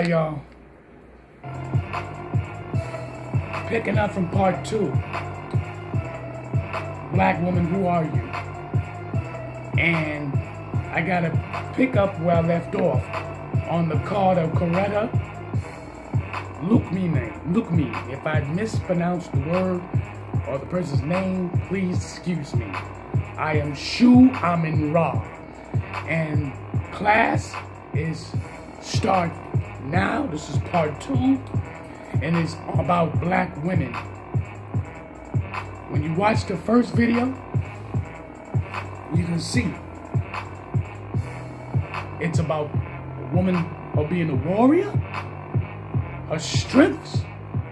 Alright, y'all. Picking up from part 2. Black woman, who are you? And I gotta pick up where I left off on the card of Coretta. Look me. If I mispronounced the word or the person's name, please excuse me. I am SHU, AMUN Ra. And class is start now. This is part 2. And it's about black women. When you watch the first video, you can see it's about a woman of being a warrior, her strengths,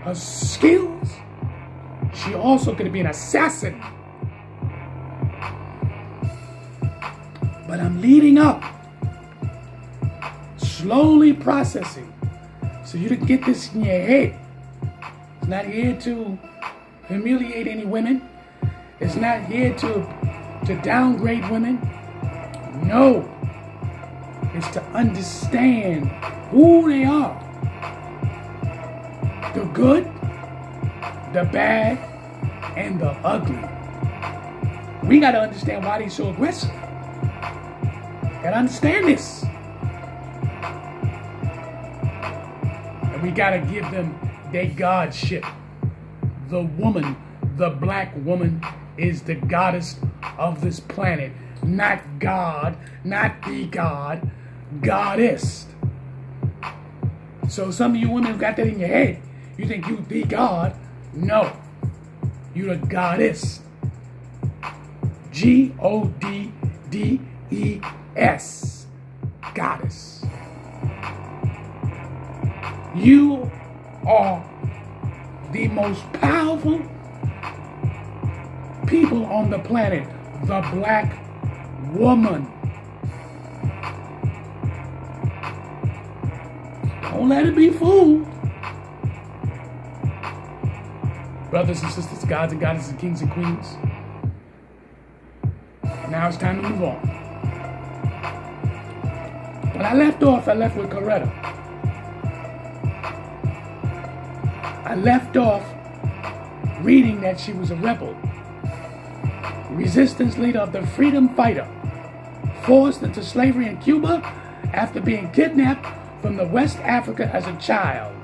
her skills. She also could be an assassin. But I'm leading up, slowly processing, so you can get this in your head. It's not here to humiliate any women. It's not here to downgrade women. No. It's to understand who they are. The good, the bad, and the ugly. We got to understand why they're so aggressive. Got to understand this. And we got to give them their godship. The woman, the black woman, is the goddess of this planet. Not God, not the God, goddess. So some of you women got that in your head. You think you the God. No. You the goddess. G-O-D-D-E-S. Goddess. You are the most powerful people on the planet. The black woman. Don't let it be fooled. Brothers and sisters, gods and goddesses, kings and queens. Now it's time to move on. When I left off, I left with Coretta. I left off reading that she was a rebel, resistance leader of the freedom fighter, forced into slavery in Cuba after being kidnapped from the West Africa as a child.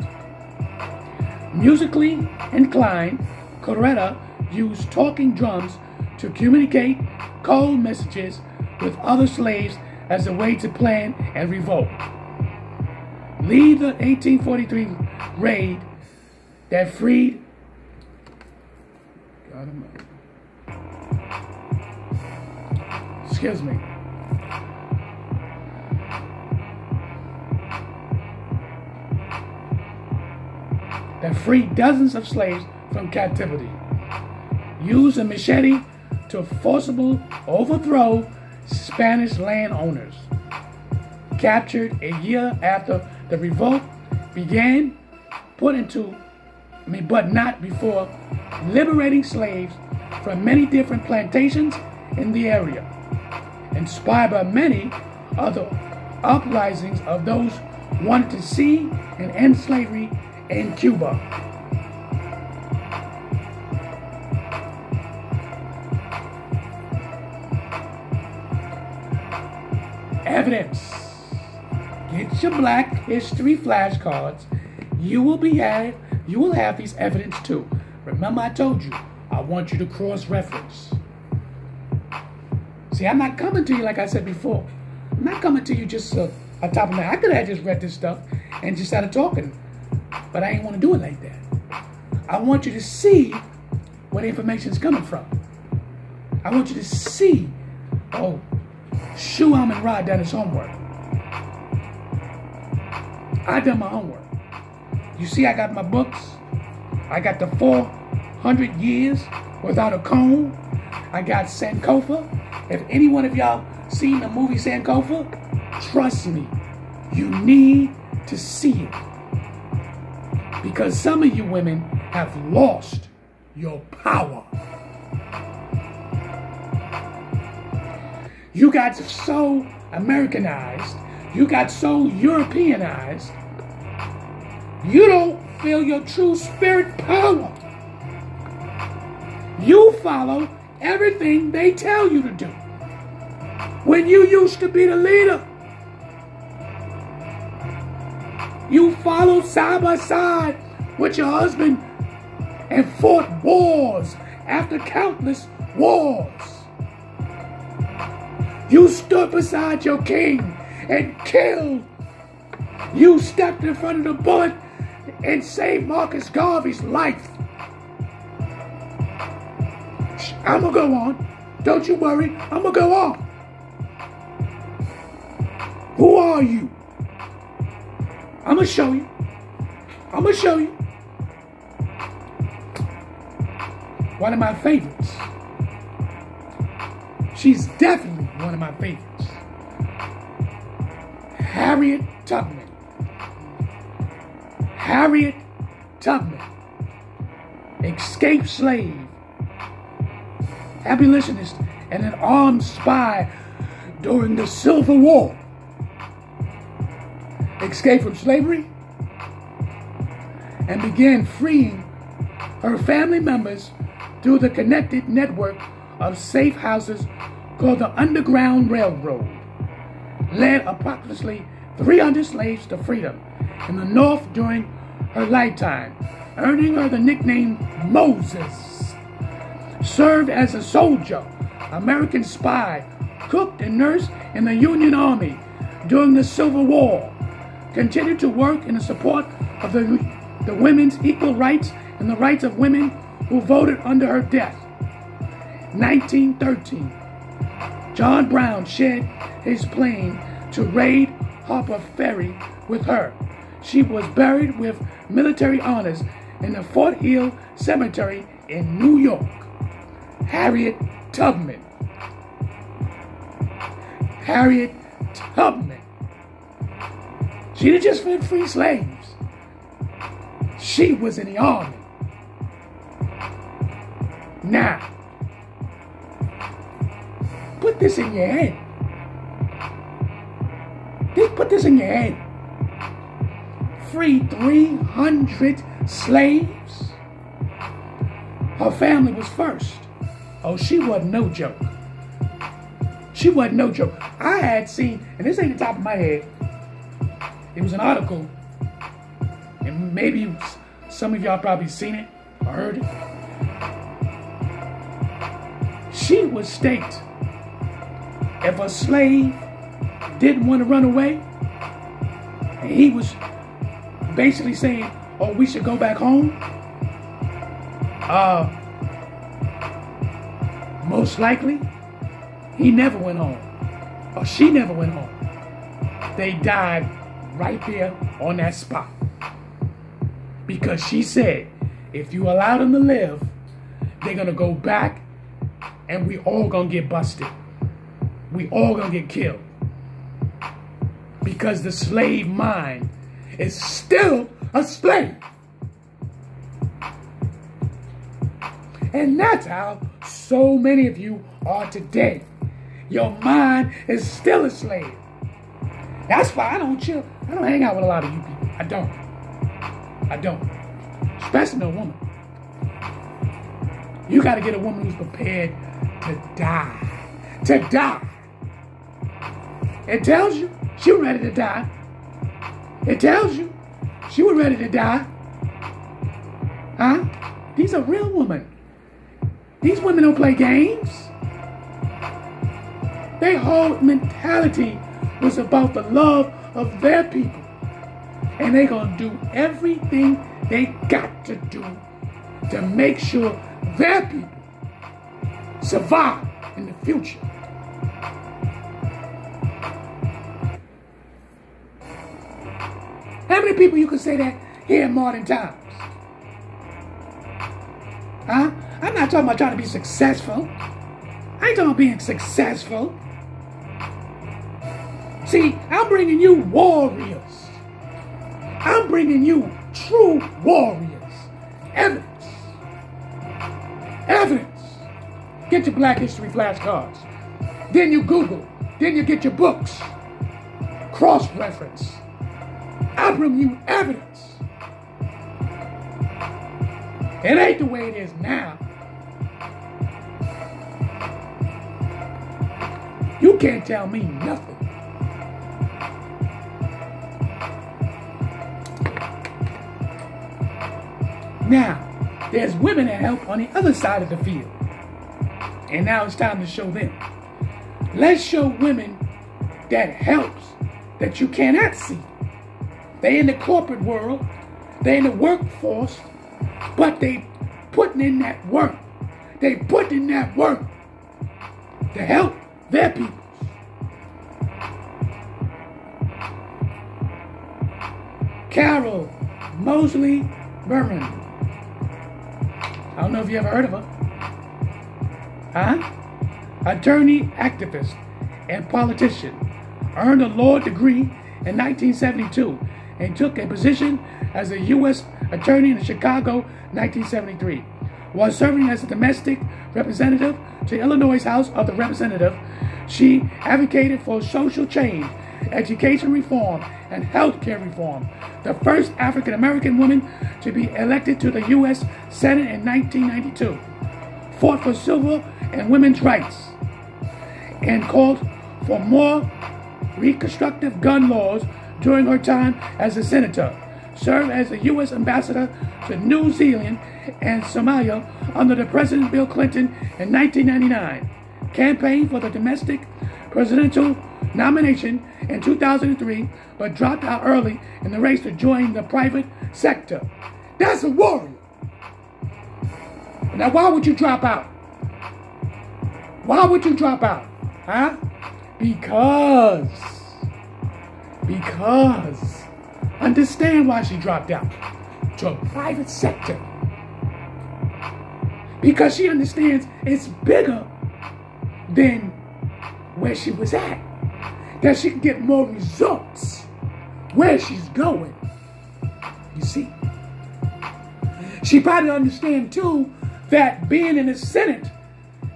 Musically inclined, Coretta used talking drums to communicate code messages with other slaves as a way to plan and revolt. Lead the 1843 raid that freed excuse me. That freed dozens of slaves from captivity. Used a machete to forcibly overthrow Spanish landowners. Captured a year after the revolt began, but not before, liberating slaves from many different plantations in the area. Inspired by many other uprisings of those who wanted to see and end slavery in Cuba. Evidence. Get your Black History flashcards. You will have these evidence too. Remember I told you, I want you to cross-reference. See, I'm not coming to you like I said before. I'm not coming to you just on top of my head. I could have just read this stuff and just started talking. But I ain't want to do it like that. I want you to see where the information is coming from. I want you to see, oh, SHU AMUN Ra done his homework. I done my homework. You see I got my books. I got the 400 years without a comb. I got Sankofa. If any one of y'all seen the movie Sankofa, trust me, you need to see it. Because some of you women have lost your power. You got so Americanized, you got so Europeanized, You don't feel your true spirit power. You follow everything they tell you to do. When you used to be the leader, you followed side by side with your husband and fought wars after countless wars. You stood beside your king and killed. You stepped in front of the bullet and saved Marcus Garvey's life. I'm going to go on. Don't you worry. I'm going to go on. Who are you? I'm going to show you. I'm going to show you. One of my favorites. She's definitely one of my favorites. Harriet Tubman. Harriet Tubman. Escaped slave, abolitionist, and an armed spy during the Civil War. Escaped from slavery and began freeing her family members through the connected network of safe houses called the Underground Railroad. Led approximately 300 slaves to freedom in the North during her lifetime, earning her the nickname Moses. Served as a soldier, American spy, cooked and nursed in the Union Army during the Civil War. Continued to work in the support of the women's equal rights and the rights of women who voted under her death. 1913, John Brown shared his plane to raid Harper Ferry with her. She was buried with military honors in the Fort Hill Cemetery in New York. Harriet Tubman. Harriet Tubman. She didn't just free slaves. She was in the army. Now, put this in your head. Put this in your head. Free 300 slaves. Her family was first. Oh, she wasn't no joke. She wasn't no joke. I had seen, and this ain't the top of my head, it was an article, and maybe some of y'all probably seen it or heard it. She would state, if a slave didn't want to run away, and he was basically saying, oh, we should go back home, most likely, he never went home, or she never went home. They died right there on that spot. Because she said, if you allow them to live, they're going to go back and we all going to get busted. We all going to get killed. Because the slave mind is still a slave. And that's how so many of you are today. Your mind is still a slave. That's why I don't chill. I don't hang out with a lot of you people. I don't. I don't. Especially no woman. You got to get a woman who's prepared to die. To die. It tells you she was ready to die. It tells you she was ready to die. Huh? These are real women. These women don't play games. Their whole mentality was about the love of their people. And they're going to do everything they got to do to make sure their people survive in the future. How many people you can say that here in modern times? Huh? I'm not talking about trying to be successful. I ain't talking about being successful. See, I'm bringing you warriors. I'm bringing you true warriors. Evidence. Evidence. Get your Black History flashcards. Then you Google. Then you get your books. Cross-reference. I bring you evidence. It ain't the way it is now. You can't tell me nothing. Now, there's women that help on the other side of the field. And now it's time to show them. Let's show women that helps that you cannot see. They in the corporate world, they in the workforce, but they putting in that work. They put in that work to help their people. Carol Mosley Berman. I don't know if you ever heard of her. Attorney, activist, and politician. Earned a law degree in 1972 and took a position as a U.S. attorney in Chicago 1973. While serving as a domestic representative to Illinois House of the Representatives, she advocated for social change, education reform, and health care reform. The first African-American woman to be elected to the U.S. Senate in 1992. Fought for civil and women's rights and called for more reconstructive gun laws during her time as a senator. Served as a U.S. ambassador to New Zealand and Somalia under the President Bill Clinton in 1999. Campaigned for the domestic presidential nomination in 2003, but dropped out early in the race to join the private sector. That's a warrior. Now, why would you drop out? Why would you drop out? Huh? Because. Understand why she dropped out. To a private sector. Because she understands it's bigger than where she was at. That she can get more results where she's going. You see? She probably understands too that being in the Senate,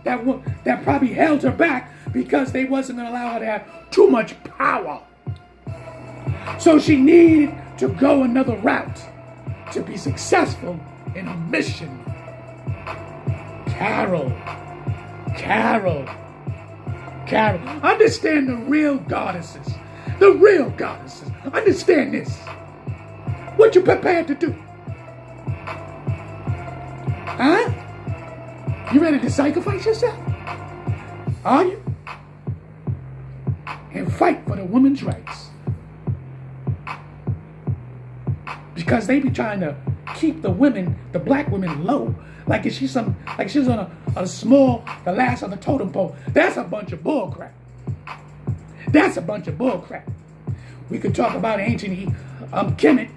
that probably held her back because they wasn't going to allow her to have too much power. So she needed to go another route to be successful in her mission. Carol. Understand the real goddesses. The real goddesses. Understand this. What you prepared to do? Huh? You ready to sacrifice yourself? Are you? And fight for the women's rights. Because they be trying to keep the women, the black women, low. Like if she's on a small, the last on the totem pole. That's a bunch of bull crap. That's a bunch of bull crap. We could talk about ancient Kemet.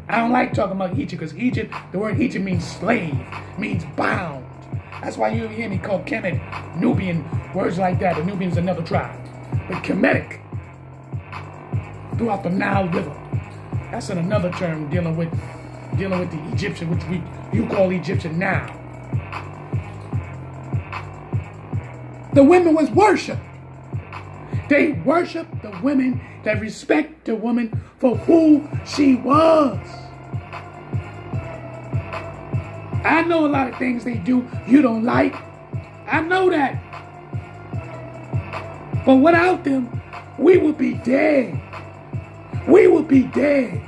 I don't like talking about Egypt because Egypt, the word Egypt means slave, means bound. That's why you hear me call Kemet, Nubian, words like that. The Nubian's another tribe. But Kemetic, throughout the Nile River. That's another term dealing with the Egyptian, which you call Egyptian now. The women was worshipped. They worshiped the women. They respect the woman for who she was. I know a lot of things they do you don't like. I know that. But without them, we would be dead. We would be dead.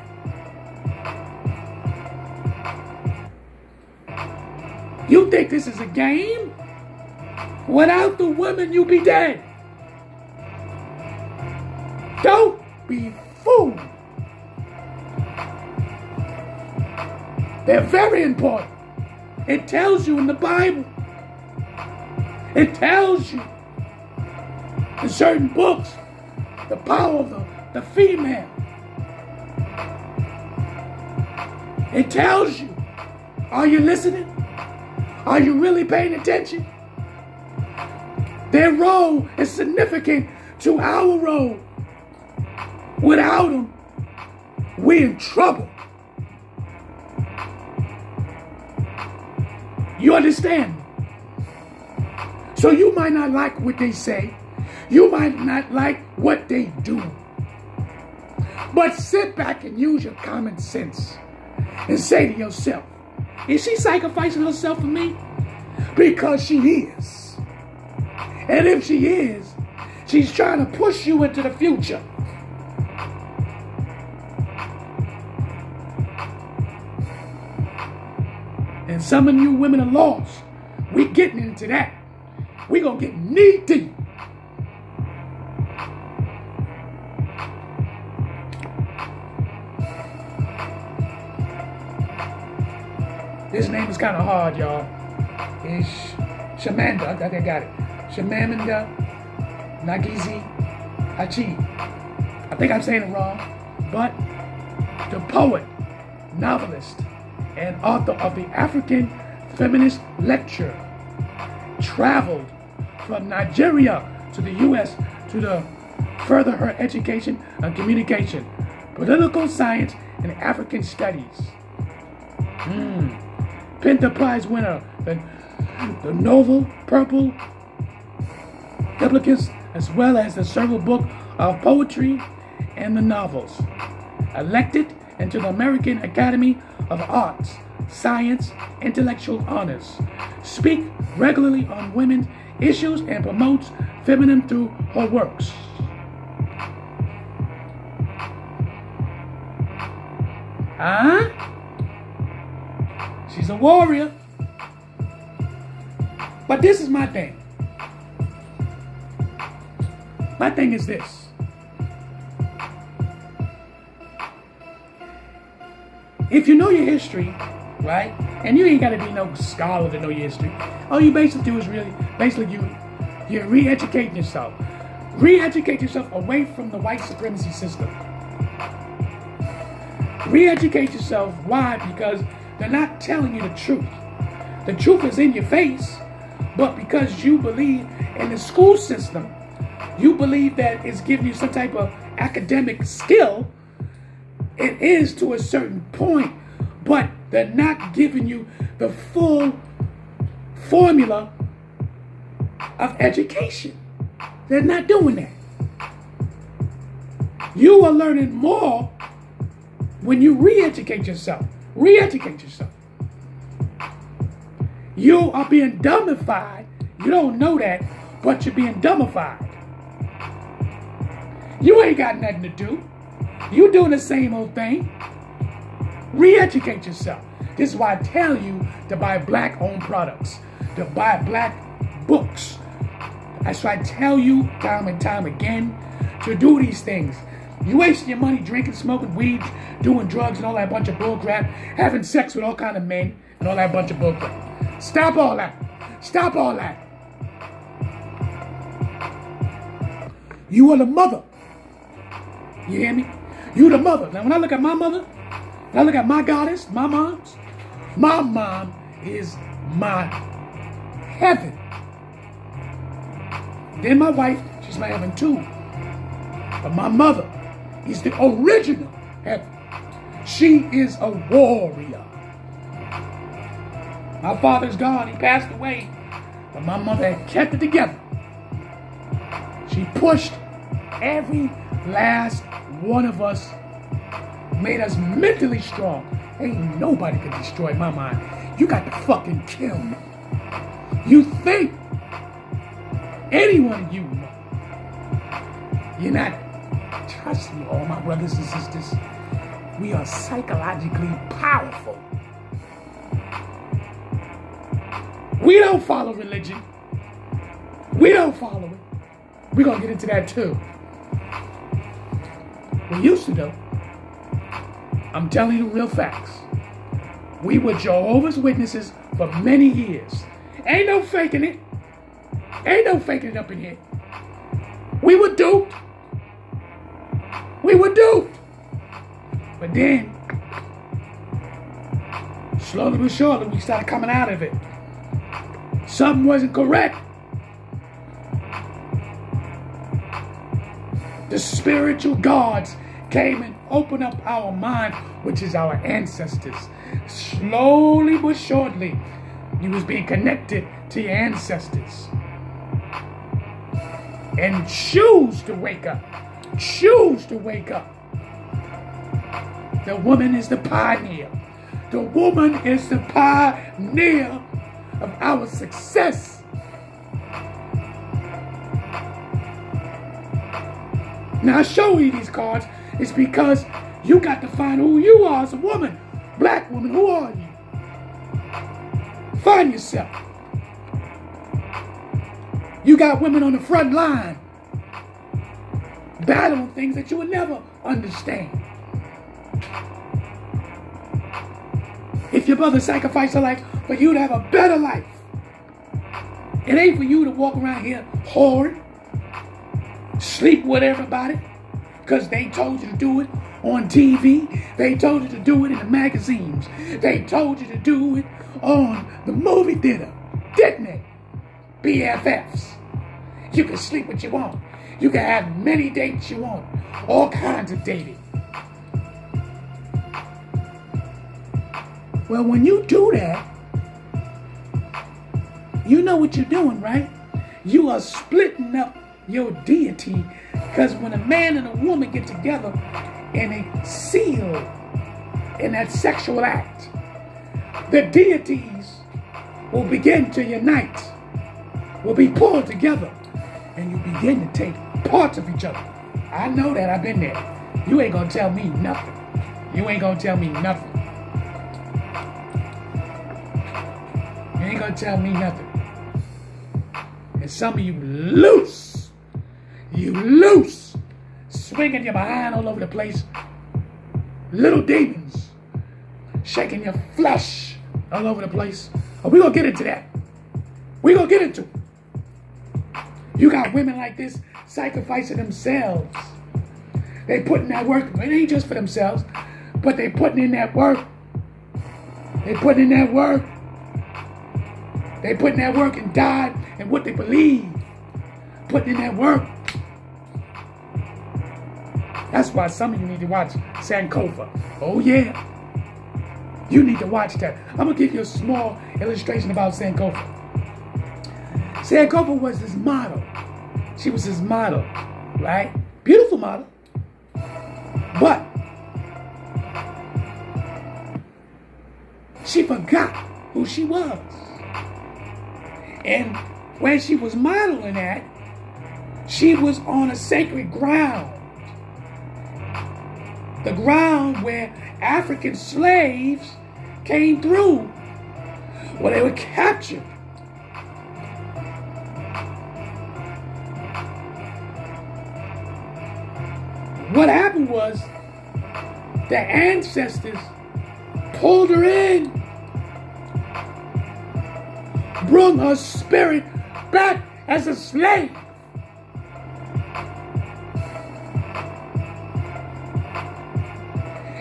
You think this is a game? Without the women, you'll be dead. Don't be fooled. They're very important. It tells you in the Bible. It tells you in certain books the power of the female. It tells you. Are you listening? Are you really paying attention? Their role is significant to our role. Without them, we're in trouble. You understand? So you might not like what they say. You might not like what they do. But sit back and use your common sense and say to yourself, Is she sacrificing herself for me? Because she is. And if she is, she's trying to push you into the future. And some of you women are lost. We're getting into that. We're going to get knee deep. This name is kind of hard, y'all. It's Shamanda. I think I got it. Shamanda Nagizi Hachi. I think I'm saying it wrong. But the poet, novelist, and author of the African Feminist Lecture traveled from Nigeria to the U.S. to further her education and communication, political science, and African studies. Penta Prize winner, the novel Purple Hibiscus, as well as the several book of poetry and the novels. Elected into the American Academy of Arts, Science, Intellectual Honors. Speak regularly on women's issues and promotes feminism through her works. She's a warrior. But this is my thing. My thing is this. If you know your history, right? And you ain't got to be no scholar to know your history. All you basically do is you're re-educating yourself. Re-educate yourself away from the white supremacy system. Re-educate yourself. Why? Because they're not telling you the truth. The truth is in your face, but because you believe in the school system, you believe that it's giving you some type of academic skill. It is to a certain point, but they're not giving you the full formula of education. They're not doing that. You are learning more when you re-educate yourself. Re-educate yourself. You are being dumbified. You don't know that, but you're being dumbified. You ain't got nothing to do. You doing the same old thing. Re-educate yourself. This is why I tell you to buy black-owned products, to buy black books. That's why I tell you time and time again to do these things. You wasting your money drinking, smoking weed, doing drugs and all that bunch of bullcrap, having sex with all kind of men and all that bunch of bullcrap. Stop all that. Stop all that. You are the mother. You hear me? You the mother. Now when I look at my mother, when I look at my goddess, my mom is my heaven. Then my wife, she's my heaven too. But my mother is the original heaven. She is a warrior. My father's gone, he passed away. But my mother had kept it together. She pushed every last one of us, made us mentally strong. Ain't nobody can destroy my mind. You got to fucking kill me. You think any one of you know. You're not. Trust me, all my brothers and sisters. We are psychologically powerful. We don't follow religion. We don't follow it. We're going to get into that too. We used to though. I'm telling you real facts. We were Jehovah's Witnesses for many years. Ain't no faking it. Ain't no faking it up in here. We were duped. We were duped. But then, slowly but surely, we started coming out of it. Something wasn't correct. The spiritual gods came and opened up our mind, which is our ancestors. Slowly but surely, you was being connected to your ancestors. And choose to wake up. Choose to wake up. The woman is the pioneer. The woman is the pioneer of our success. Now I show you these cards. It's because you got to find who you are as a woman. Black woman, who are you? Find yourself. You got women on the front line battling things that you would never understand. If your brother sacrificed her life for you to have a better life, it ain't for you to walk around here whoring, sleep with everybody, because they told you to do it on TV. They told you to do it in the magazines. They told you to do it on the movie theater, didn't they? BFFs. You can sleep what you want. You can have many dates you want. All kinds of dating. Well, when you do that, you know what you're doing, right? You are splitting up your deity, because when a man and a woman get together and they seal in that sexual act, the deities will begin to unite, will be pulled together, and you begin to take parts of each other. I know that. I've been there. You ain't gonna tell me nothing. You ain't gonna tell me nothing. You ain't gonna tell me nothing. And some of you loose. You loose. Swinging your behind all over the place. Little demons. Shaking your flesh all over the place. Oh, we're gonna get into that. We're gonna get into it. You got women like this sacrificing themselves. They putting that work. It ain't just for themselves, but they putting in that work. They putting in that work. They putting that work and died in what they believe. Putting in that work. That's why some of you need to watch Sankofa. Oh yeah. You need to watch that. I'm going to give you a small illustration about Sankofa. Sankofa was his model. She was his model, right? Beautiful model. But she forgot who she was. And when she was modeling that, she was on a sacred ground. The ground where African slaves came through, where they were captured. What happened was the ancestors pulled her in, brought her spirit back as a slave.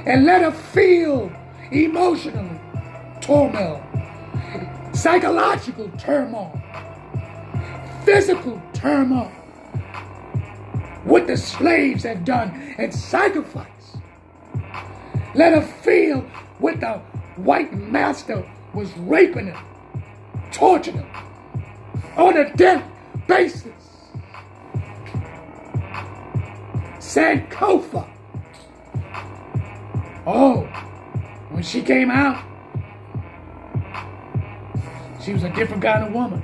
And let her feel emotionally turmoil, psychological turmoil, physical turmoil, what the slaves have done and sacrifice. Let her feel what the white master was raping her, torturing her on a daily basis. Sankofa. Oh, when she came out, she was a different kind of woman.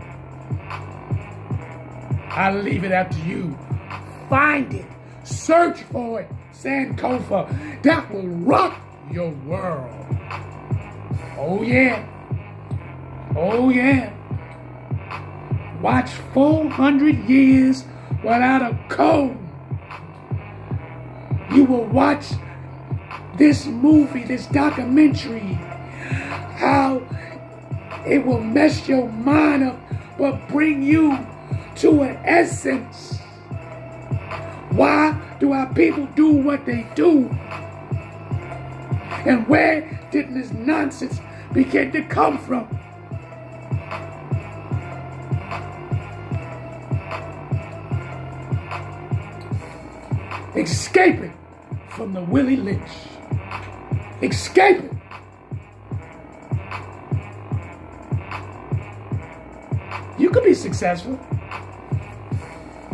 I'll leave it up to you. Find it. Search for it. Sankofa. That will rock your world. Oh, yeah. Oh, yeah. Watch 400 years without a comb. You will watch this movie, this documentary, how it will mess your mind up, but bring you to an essence. Why do our people do what they do? And where did this nonsense begin to come from? Escaping from the Willie Lynch. Escaping. You could be successful.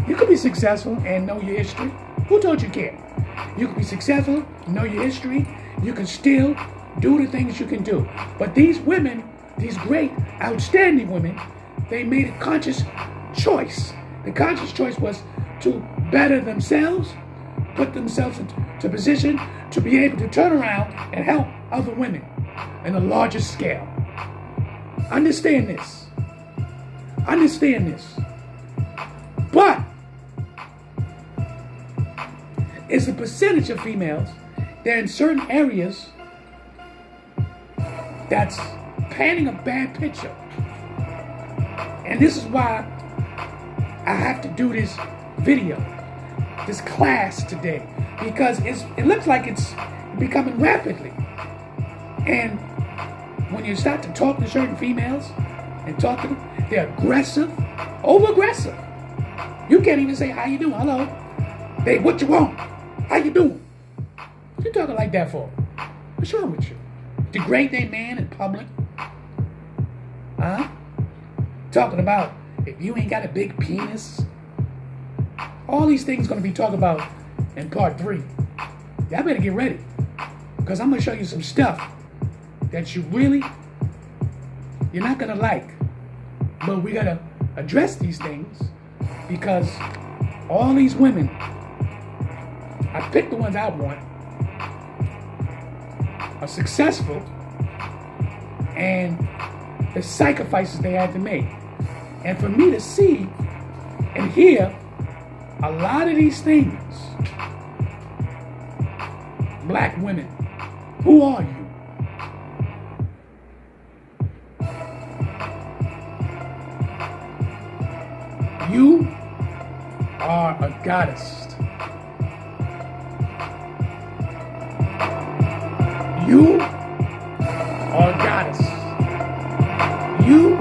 You could be successful and know your history. Who told you can't? You could be successful, know your history. You can still do the things you can do. But these women, these great, outstanding women, they made a conscious choice. The conscious choice was to better themselves, put themselves into position to be able to turn around and help other women in a larger scale. Understand this. Understand this. But it's a percentage of females that in certain areas that's painting a bad picture. And this is why I have to do this video, this class today, because it looks like it's becoming rapidly. And when you start to talk to certain females and talk to them, they're aggressive, over-aggressive. You can't even say, how you doing? Hello. Hey, what you want? How you doing? What you talking like that for? What's wrong with you? Degrade their man in public? Huh? Talking about if you ain't got a big penis. All these things going to be talked about in part 3. Y'all better get ready, because I'm going to show you some stuff that you're not going to like. But we got to address these things, because all these women, I picked the ones I want, are successful, and the sacrifices they had to make. And for me to see and hear a lot of these things, black women, who are you? You are a goddess. You are a goddess. You